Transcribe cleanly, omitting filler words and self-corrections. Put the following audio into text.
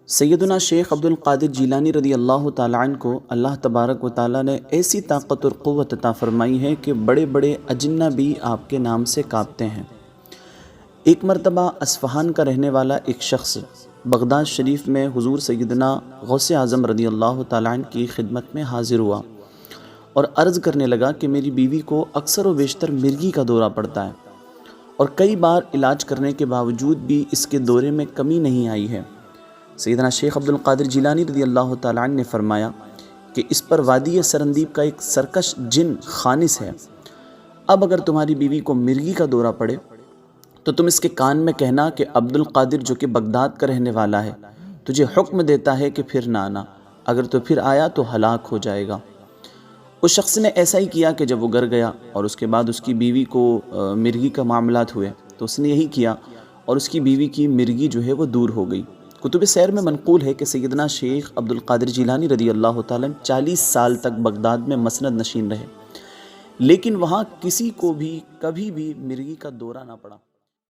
سیدنا شیخ عبد القادر جیلانی رضی اللہ تعالیٰ عنہ کو اللہ تبارک و تعالیٰ نے ایسی طاقت اور قوت عطا فرمائی ہے کہ بڑے بڑے اجنہ بھی آپ کے نام سے کانپتے ہیں۔ ایک مرتبہ اصفہان کا رہنے والا ایک شخص بغداد شریف میں حضور سیدنا غوث اعظم رضی اللہ تعالیٰ عنہ کی خدمت میں حاضر ہوا اور عرض کرنے لگا کہ میری بیوی کو اکثر و بیشتر مرگی کا دورہ پڑتا ہے اور کئی بار علاج کرنے کے باوجود بھی اس کے دورے میں کمی نہیں آئی ہے۔ سیدنا شیخ عبد القادر جیلانی رضی اللہ تعالیٰ عنہ نے فرمایا کہ اس پر وادی سرندیب کا ایک سرکش جن خانس ہے۔ اب اگر تمہاری بیوی کو مرگی کا دورہ پڑے تو تم اس کے کان میں کہنا کہ عبد القادر جو کہ بغداد کا رہنے والا ہے تجھے حکم دیتا ہے کہ پھر نہ آنا، اگر تو پھر آیا تو ہلاک ہو جائے گا۔ اس شخص نے ایسا ہی کیا کہ جب وہ گھر گیا اور اس کے بعد اس کی بیوی کو مرگی کا معاملات ہوئے تو اس نے یہی کیا اور اس کی بیوی کی مرگی جو ہے وہ دور ہو گئی۔ کتب سیر میں منقول ہے کہ سیدنا شیخ عبد القادر جیلانی رضی اللہ تعالیٰ 40 سال تک بغداد میں مسند نشین رہے، لیکن وہاں کسی کو بھی کبھی بھی مرگی کا دورہ نہ پڑا۔